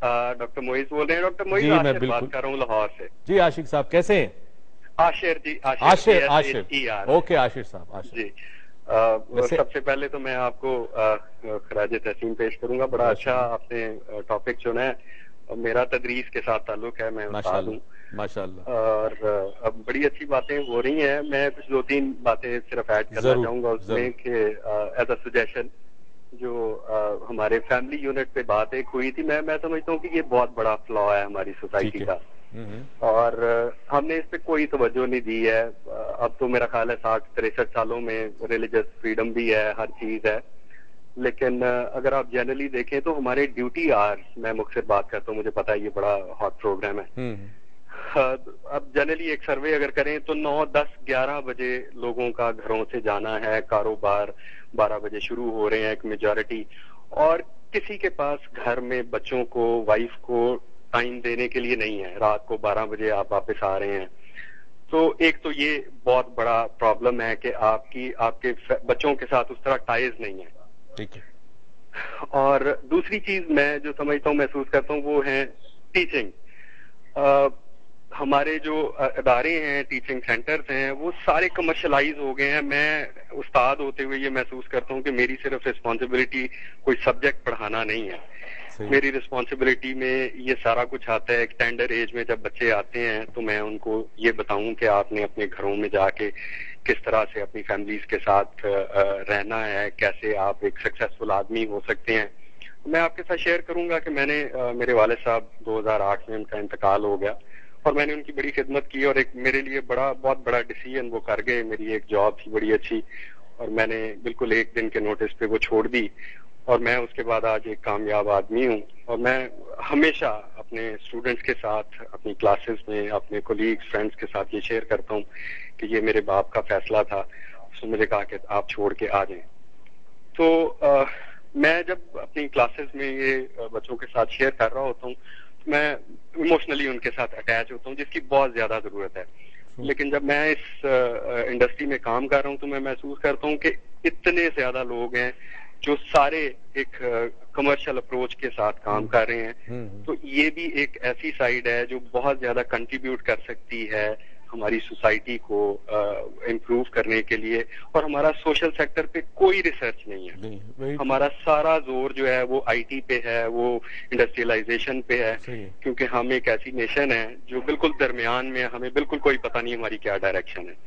Doctor Moiz बोल रहे हैं। डॉक्टर मोइज, जी मैं आशिर बिल्कुल। बात कर रहा हूँ लाहौर से। जी आशिक साहब कैसे हैं? आशिर जी, आशिर आशिर ASHER। ओके आशिर साहब आशिर। जी। वैसे सबसे पहले तो मैं आपको खराज तहसीन पेश करूंगा। बड़ा अच्छा आपने टॉपिक चुना है। मेरा तदरीस के साथ ताल्लुक है, मैं उस्ताद हूँ माशाल्लाह। और अब बड़ी अच्छी बातें हो रही हैं। मैं कुछ 2-3 बातें सिर्फ ऐड करना चाहूंगा उसमें कि एज अ सजेशन जो हमारे फैमिली यूनिट पे बात एक हुई थी, मैं समझता हूँ कि ये बहुत बड़ा फ्लॉ है हमारी सोसाइटी का और हमने इस पे कोई तवज्जो नहीं दी है। अब तो मेरा ख्याल है 60-63 सालों में रिलीजियस फ्रीडम भी है, हर चीज है, लेकिन अगर आप जनरली देखें तो हमारे ड्यूटी आवर्स, मैं मुख्तसर बात करता हूँ, मुझे पता है ये बड़ा हॉट प्रोग्राम है। अब जनरली एक सर्वे अगर करें तो 9, 10, 11 बजे लोगों का घरों से जाना है, कारोबार 12 बजे शुरू हो रहे हैं एक मेजॉरिटी, और किसी के पास घर में बच्चों को, वाइफ को टाइम देने के लिए नहीं है। रात को 12 बजे आप वापस आ रहे हैं। तो एक तो ये बहुत बड़ा प्रॉब्लम है कि आपके बच्चों के साथ उस तरह टाइज नहीं है। ठीक है। और दूसरी चीज मैं जो समझता हूँ, महसूस करता हूँ, वो है टीचिंग। हमारे जो अदारे हैं, टीचिंग सेंटर्स हैं, वो सारे कमर्शलाइज हो गए हैं। मैं उस्ताद होते हुए ये महसूस करता हूँ कि मेरी सिर्फ रिस्पॉन्सिबिलिटी कोई सब्जेक्ट पढ़ाना नहीं है। मेरी रिस्पॉन्सिबिलिटी में ये सारा कुछ आता है। एक टेंडर एज में जब बच्चे आते हैं तो मैं उनको ये बताऊं कि आपने अपने घरों में जाके किस तरह से अपनी फैमिलीज के साथ रहना है, कैसे आप एक सक्सेसफुल आदमी हो सकते हैं। मैं आपके साथ शेयर करूंगा कि मेरे वालिद साहब 2008 में उनका इंतकाल हो गया और मैंने उनकी बड़ी खिदमत की और एक मेरे लिए बहुत बड़ा डिसीजन वो कर गए। मेरी एक जॉब थी बड़ी अच्छी और मैंने बिल्कुल एक दिन के नोटिस पे वो छोड़ दी और मैं उसके बाद आज एक कामयाब आदमी हूँ। और मैं हमेशा अपने स्टूडेंट्स के साथ, अपनी क्लासेस में, अपने कोलीग्स, फ्रेंड्स के साथ ये शेयर करता हूँ कि ये मेरे बाप का फैसला था। उसने मुझे कहा कि आप छोड़ के आ जाएं। तो मैं जब अपनी क्लासेस में ये बच्चों के साथ शेयर कर रहा होता हूँ, मैं इमोशनली उनके साथ अटैच होता हूँ, जिसकी बहुत ज्यादा जरूरत है। लेकिन जब मैं इस इंडस्ट्री में काम कर रहा हूँ तो मैं महसूस करता हूँ कि इतने ज्यादा लोग हैं जो सारे एक कमर्शियल अप्रोच के साथ काम कर रहे हैं। तो ये भी एक ऐसी साइड है जो बहुत ज्यादा कंट्रीब्यूट कर सकती है हमारी सोसाइटी को इम्प्रूव करने के लिए। और हमारा सोशल सेक्टर पे कोई रिसर्च नहीं है। हमारा सारा जोर जो है वो आईटी पे है, वो इंडस्ट्रियलाइजेशन पे है, क्योंकि हम एक ऐसी नेशन है जो बिल्कुल दरमियान में, हमें बिल्कुल कोई पता नहीं हमारी क्या डायरेक्शन है।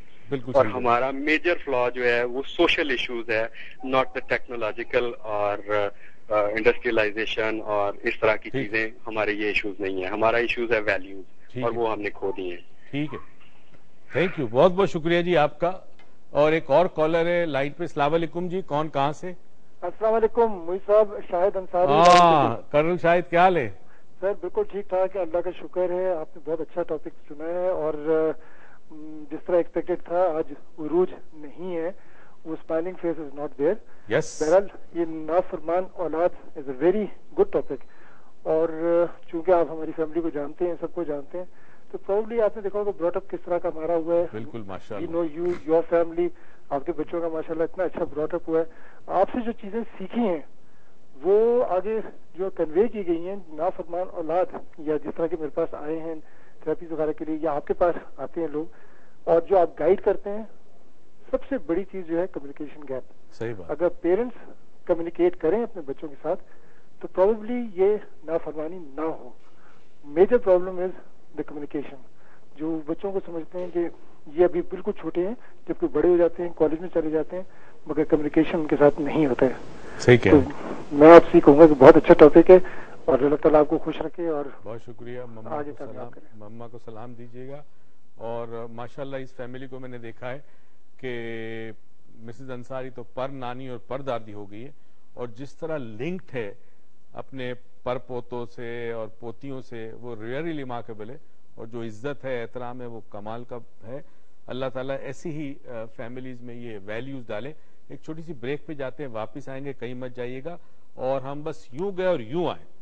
और हमारा मेजर फ्लॉ जो है वो सोशल इश्यूज है, नॉट द टेक्नोलॉजिकल और इंडस्ट्रियलाइजेशन और इस तरह की चीजें। हमारे ये इश्यूज नहीं है, हमारा इश्यूज है वैल्यूज, और वो हमने खो दिए। ठीक है, थैंक यू, बहुत बहुत शुक्रिया जी आपका। और एक और कॉलर है लाइन पे। अस्सलाम वालेकुम जी, कौन कहाँ से? अस्सलाम वालेकुम मुई साहब, शाहिद अंसारी। कर्नल शाहिद, क्या हाल है? सर बिल्कुल ठीक ठाक है, अल्लाह का शुक्र है। आपने बहुत अच्छा टॉपिक चुना है और जिस तरह एक्सपेक्टेड था आज उरूज नहीं है, वो smiling face is not there. बहरहाल ये नाफरमान औलाद is a very good topic. और चूंकि आप हमारी फैमिली को जानते हैं, सबको जानते हैं, तो प्रोबेबली आपने देखा होगा ब्रॉटअप किस तरह का हमारा हुआ है। बिल्कुल माशाल्लाह। यू नो योर फैमिली, आपके बच्चों का माशाल्लाह इतना अच्छा ब्रॉटअप हुआ है। आपसे जो चीजें सीखी हैं वो आगे जो कन्वे की गई हैं, नाफरमान औलाद या जिस तरह के मेरे पास आए हैं थेरेपी वगैरह के लिए या आपके पास आते हैं लोग, और जो आप गाइड करते हैं, सबसे बड़ी चीज जो है कम्युनिकेशन गैप। सही बात। अगर पेरेंट्स कम्युनिकेट करें अपने बच्चों के साथ तो प्रोबेबली ये नाफरमानी ना हो। Major problem is the communication. जो बच्चों को समझते हैं कि ये अभी बिल्कुल छोटे हैं, जबकि बड़े हो जाते हैं, कॉलेज में चले जाते हैं, मगर कम्युनिकेशन उनके साथ नहीं होता है। सही कह रहे हैं। तो मैं आपसे कहूंगा कि बहुत अच्छा टॉपिक है और अल्लाह ताला आपको खुश रखे। और बहुत शुक्रिया। मम्मा को सलाम दीजिएगा। और माशाल्लाह इस फैमिली को मैंने देखा है कि मिसेज अंसारी तो पर नानी और पर दादी हो गई है, और जिस तरह लिंक्ड है अपने पर पोतों से और पोतियों से, वो रियली रिमार्केबल है। और जो इज्जत है, एहतराम है, वो कमाल का है। अल्लाह ताला ऐसी ही फैमिलीज में ये वैल्यूज डाले। एक छोटी सी ब्रेक पे जाते हैं, वापिस आएंगे, कहीं मत जाइएगा। और हम बस यूं गए और यूं आए।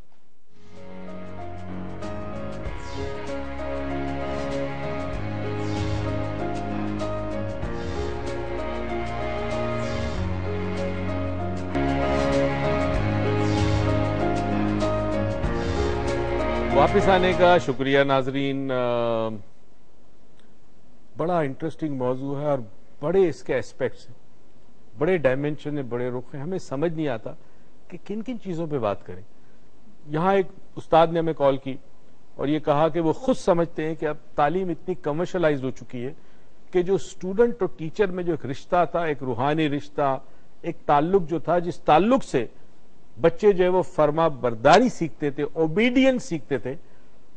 वापस आने का शुक्रिया नाजरीन। बड़ा इंटरेस्टिंग मौजू है और बड़े इसके एस्पेक्ट्स हैं, बड़े डायमेंशन है, बड़े रुख हैं। हमें समझ नहीं आता कि किन किन चीज़ों पे बात करें। यहाँ एक उस्ताद ने हमें कॉल की और ये कहा कि वो खुद समझते हैं कि अब तालीम इतनी कमर्शलाइज हो चुकी है कि जो स्टूडेंट और टीचर में जो एक रिश्ता था, एक रूहानी रिश्ता, एक ताल्लुक जो था, जिस ताल्लुक से बच्चे जो है वो फर्मा बरदारी सीखते थे, ओबीडियंस सीखते थे,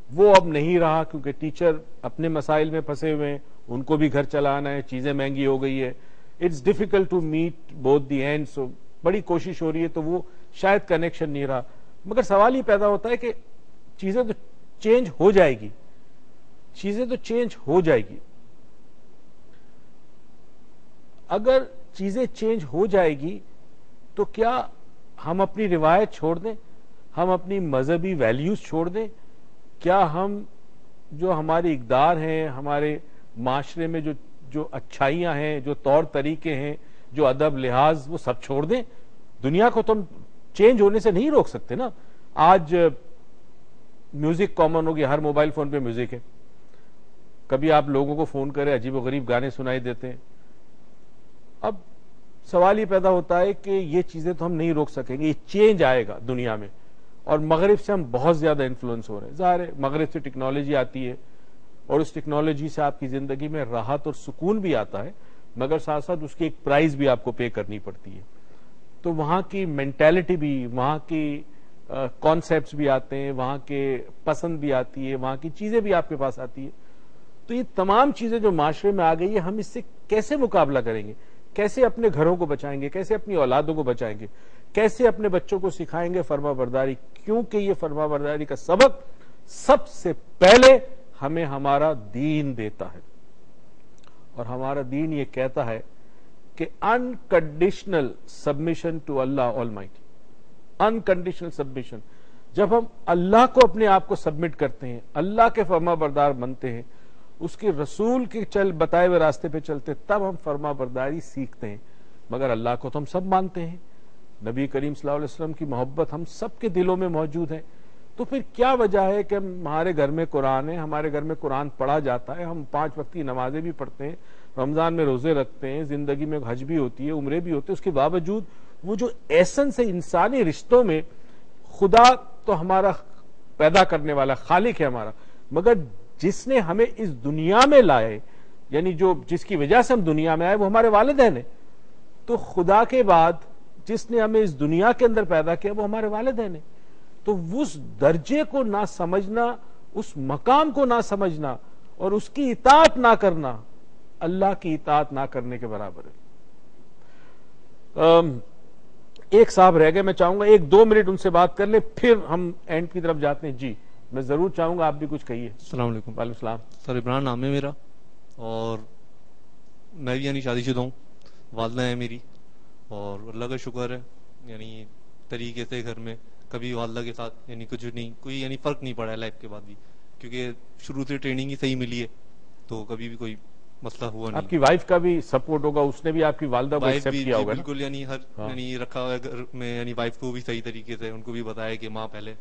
वो अब नहीं रहा, क्योंकि टीचर अपने मसाइल में फंसे हुए हैं, उनको भी घर चलाना है, चीजें महंगी हो गई है, it's difficult to meet both the end. So बड़ी कोशिश हो रही है, तो वो शायद कनेक्शन नहीं रहा। मगर सवाल ये पैदा होता है कि चीजें तो चेंज हो जाएगी, चीजें तो चेंज हो जाएगी। अगर चीजें चेंज हो जाएगी तो क्या हम अपनी रिवायत छोड़ दें, हम अपनी मजहबी वैल्यूज छोड़ दें? क्या हम जो हमारे इक़दार हैं, हमारे माशरे में जो अच्छाइयां हैं, जो तौर तरीके हैं, जो अदब लिहाज, वो सब छोड़ दें? दुनिया को तो हम चेंज होने से नहीं रोक सकते ना। आज म्यूजिक कॉमन हो गया, हर मोबाइल फोन पे म्यूजिक है। कभी आप लोगों को फोन करें, अजीब गरीब गाने सुनाई देते हैं। अब सवाल ये पैदा होता है कि ये चीजें तो हम नहीं रोक सकेंगे, ये चेंज आएगा दुनिया में। और मगरिब से हम बहुत ज्यादा इन्फ्लुएंस हो रहे हैं। ज़ाहिर है मगरिब से टेक्नोलॉजी आती है और उस टेक्नोलॉजी से आपकी जिंदगी में राहत और सुकून भी आता है, मगर साथ साथ उसकी एक प्राइस भी आपको पे करनी पड़ती है। तो वहां की मेंटालिटी भी, वहां की कॉन्सेप्ट्स भी आते हैं, वहां के पसंद भी आती है, वहां की चीजें भी आपके पास आती है। तो ये तमाम चीजें जो माशरे में आ गई है, हम इससे कैसे मुकाबला करेंगे? कैसे अपने घरों को बचाएंगे? कैसे अपनी औलादों को बचाएंगे? कैसे अपने बच्चों को सिखाएंगे फर्मा बरदारी? क्योंकि ये फर्मा बरदारी का सबक सबसे पहले हमें हमारा दीन देता है, और हमारा दीन ये कहता है कि अनकंडीशनल सबमिशन टू अल्लाह ऑलमाइटी। अनकंडीशनल सबमिशन, जब हम अल्लाह को अपने आप को सबमिट करते हैं, अल्लाह के फर्मा बरदार बनते हैं, उसके रसूल के बताए हुए रास्ते पे चलते, तब हम फर्मा बरदारी सीखते हैं। मगर अल्लाह को तो हम सब मानते हैं, नबी करीम सल्लल्लाहु अलैहि वसल्लम की मोहब्बत हम सब के दिलों में मौजूद है। तो फिर क्या वजह है कि हमारे घर में कुरान है, हमारे घर में कुरान पढ़ा जाता है, हम 5 वक्त की नमाजें भी पढ़ते हैं, रमजान में रोजे रखते हैं, जिंदगी में हज भी होती है, उम्रे भी होते हैं, उसके बावजूद वो जो एसेंस है इंसानी रिश्तों में, खुदा तो हमारा पैदा करने वाला खालिक है हमारा, मगर जिसने हमें इस दुनिया में लाए, यानी जो जिसकी वजह से हम दुनिया में आए, वो हमारे वालिदैन है। तो खुदा के बाद जिसने हमें इस दुनिया के अंदर पैदा किया, वो हमारे वालिदैन है। तो उस दर्जे को ना समझना, उस मकाम को ना समझना और उसकी इताअत ना करना, अल्लाह की इताअत ना करने के बराबर है। एक साहब रह गए, मैं चाहूंगा 1-2 मिनट उनसे बात कर ले, फिर हम एंड की तरफ जाते हैं। जी, मैं जरूर चाहूंगा आप भी कुछ कहिए। अस्सलाम वालेकुम। वालेकुम सलाम। सर इमरान नाम है मेरा, और मैं भी यानी शादीशुदा हूँ, वालिदा है मेरी, और अल्लाह का शुक्र है यानी तरीके से घर में कभी वालिदा के साथ यानी कुछ नहीं, कोई यानी फर्क नहीं पड़ा है लाइफ के बाद भी, क्योंकि शुरू से ट्रेनिंग ही सही मिली है, तो कभी भी कोई मसला हुआ नहीं। आपकी वाइफ का भी सपोर्ट होगा, उसने भी आपकी वालिदा को एक्सेप्ट किया होगा? बिल्कुल, यानी हर यानी रखा हुआ है घर में, यानी वाइफ को भी सही तरीके से उनको भी बताया कि माँ पहले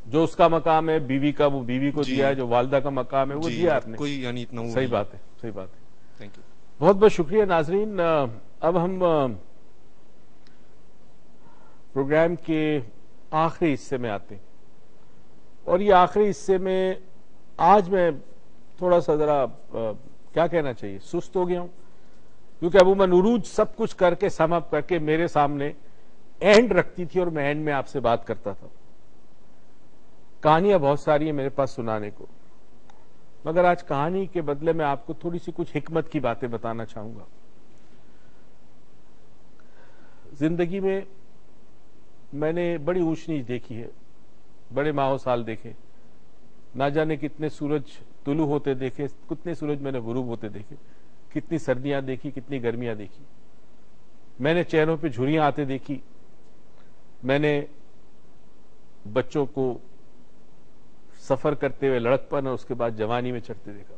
जो उसका मकाम है बीवी का, वो बीवी को दिया है, जो वालिदा का मकाम है वो दिया आपने। कोई यानी इतना सही बात है, सही बात है। थैंक यू, बहुत बहुत शुक्रिया नाजरीन। अब हम प्रोग्राम के आखिरी हिस्से में आते हैं, और ये आखिरी हिस्से में आज मैं थोड़ा सा जरा क्या कहना चाहिए, सुस्त हो गया हूं, क्योंकि अबूमन उरूज सब कुछ करके सम अप करके मेरे सामने एंड रखती थी और मैं एंड में आपसे बात करता था। कहानियां बहुत सारी हैं मेरे पास सुनाने को, मगर आज कहानी के बदले में आपको थोड़ी सी कुछ हिकमत की बातें बताना चाहूंगा। जिंदगी में मैंने बड़ी ऊंच नीच देखी है, बड़े माहो साल देखे, ना जाने कितने सूरज तुलू होते देखे, कितने सूरज मैंने गुरूब होते देखे, कितनी सर्दियां देखी, कितनी गर्मियां देखी। मैंने चेहरों पे झुर्रियां आते देखी, मैंने बच्चों को सफर करते हुए लड़कपन और उसके बाद जवानी में चढ़ते देखा।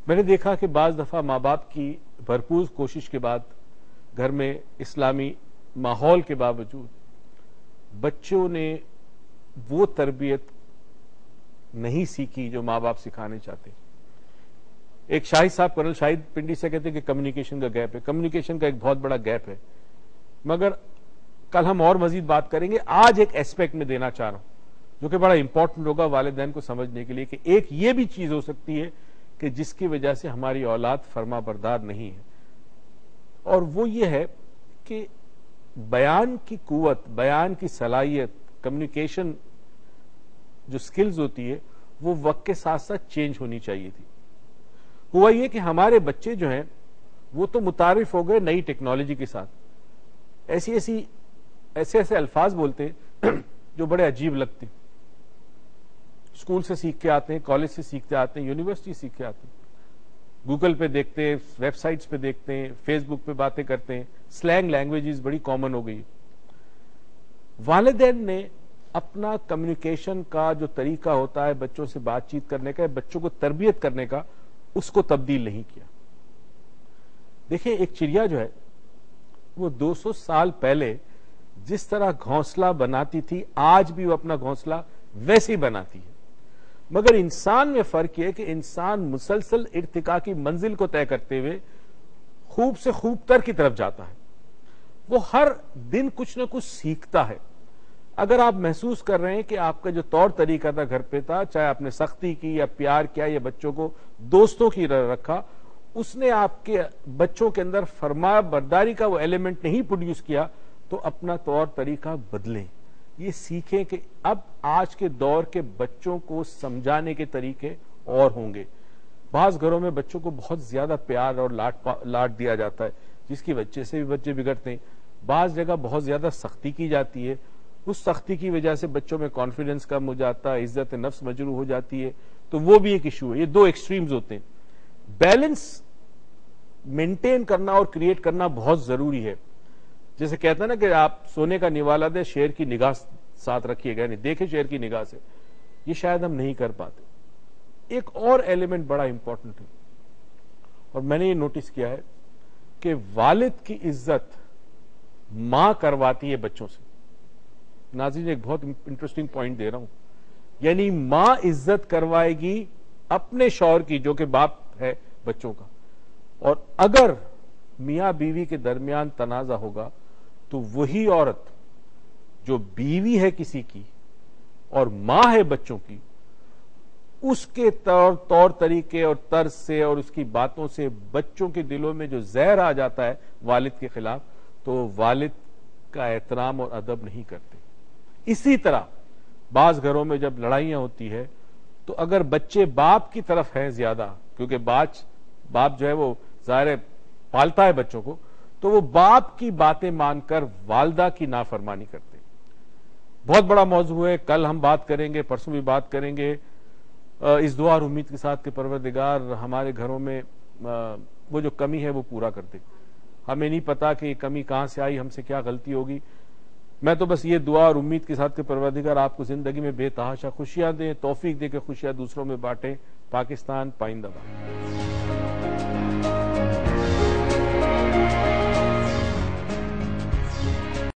मैंने देखा कि बाज दफा माँ बाप की भरपूर कोशिश के बाद घर में इस्लामी माहौल के बावजूद बच्चों ने वो तरबियत नहीं सीखी जो माँ बाप सिखाने चाहते। एक शाहिद साहब, कर्नल शाहिद पिंडी से कहते हैं कि कम्युनिकेशन का गैप है। कम्युनिकेशन का एक बहुत बड़ा गैप है, मगर कल हम और मजीद बात करेंगे। आज एक एस्पेक्ट में देना चाह रहा हूं जो कि बड़ा इंपॉर्टेंट होगा वालिदैन को समझने के लिए, कि एक ये भी चीज हो सकती है कि जिसकी वजह से हमारी औलाद फर्मा बरदार नहीं है, और वो ये है कि बयान की कुव्वत, बयान की सलाहियत, कम्युनिकेशन जो स्किल्स होती है वो वक्त के साथ साथ चेंज होनी चाहिए थी। हुआ ये कि हमारे बच्चे जो हैं वो तो मुतारिफ हो गए नई टेक्नोलॉजी के साथ, ऐसे अल्फाज बोलते हैं जो बड़े अजीब लगते हैं। स्कूल से सीख के आते हैं, कॉलेज से सीखते आते हैं, यूनिवर्सिटी सीख के आते हैं, गूगल पे देखते हैं, वेबसाइट्स पे देखते हैं, फेसबुक पे बातें करते हैं, स्लैंग लैंग्वेजेस बड़ी कॉमन हो गई। वालिदैन ने अपना कम्युनिकेशन का जो तरीका होता है बच्चों से बातचीत करने का, बच्चों को तरबियत करने का, उसको तब्दील नहीं किया। देखिए, एक चिड़िया जो है वो 200 साल पहले जिस तरह घोंसला बनाती थी, आज भी वो अपना घोंसला वैसे ही बनाती है, मगर इंसान में फर्क यह है कि इंसान मुसलसल इर्तिका की मंजिल को तय करते हुए खूब से खूब तर की तरफ जाता है। वो हर दिन कुछ न कुछ सीखता है। अगर आप महसूस कर रहे हैं कि आपका जो तौर तरीका था घर पे था, चाहे आपने सख्ती की या प्यार किया या बच्चों को दोस्तों की रखा, उसने आपके बच्चों के अंदर फरमा बरदारी का वो एलिमेंट नहीं प्रोड्यूस किया, तो अपना तौर तरीका बदलें। ये सीखें कि अब आज के दौर के बच्चों को समझाने के तरीके और होंगे। बाज घरों में बच्चों को बहुत ज्यादा प्यार और लाड दिया जाता है, जिसकी वजह से भी बच्चे बिगड़ते हैं। बाज जगह बहुत ज्यादा सख्ती की जाती है, उस सख्ती की वजह से बच्चों में कॉन्फिडेंस कम हो जाता है, इज्जत नफ्स मजरूह हो जाती है, तो वो भी एक इशू है। ये दो एक्सट्रीम्स होते हैं। बैलेंस मेंटेन करना और क्रिएट करना बहुत जरूरी है। जैसे कहते हैं ना कि आप सोने का निवाला दे, शेर की निगाह साथ रखिएगा, नहीं देखे शेर की निगाह से, ये शायद हम नहीं कर पाते। एक और एलिमेंट बड़ा इंपॉर्टेंट है, और मैंने ये नोटिस किया है कि वालिद की इज्जत मां करवाती है बच्चों से। नाज़रीन, एक बहुत इंटरेस्टिंग पॉइंट दे रहा हूं, यानी मां इज्जत करवाएगी अपने शौहर की, जो कि बाप है बच्चों का, और अगर मियां बीवी के दरमियान तनाजा होगा तो वही औरत जो बीवी है किसी की और मां है बच्चों की, उसके तौर तरीके और तर्ज से और उसकी बातों से बच्चों के दिलों में जो जहर आ जाता है वालिद के खिलाफ, तो वालिद का एहतराम और अदब नहीं करते। इसी तरह बाज घरों में जब लड़ाइयां होती है, तो अगर बच्चे बाप की तरफ हैं ज्यादा, क्योंकि बाप जो है वो ज़ाहिर पालता है बच्चों को, तो वो बाप की बातें मानकर वालदा की नाफरमानी करते। बहुत बड़ा मौजू है, कल हम बात करेंगे, परसों भी बात करेंगे। इस दुआ और उम्मीद के साथ कि परवरदिगार हमारे घरों में वो जो कमी है वो पूरा कर दे। हमें नहीं पता कि ये कमी कहां से आई, हमसे क्या गलती होगी। मैं तो बस ये दुआ और उम्मीद के साथ कि परवरदिगार आपको जिंदगी में बेतहाशा खुशियां दे, तौफीक दे के खुशियां दूसरों में बांटे। पाकिस्तान पाइंदाबाद।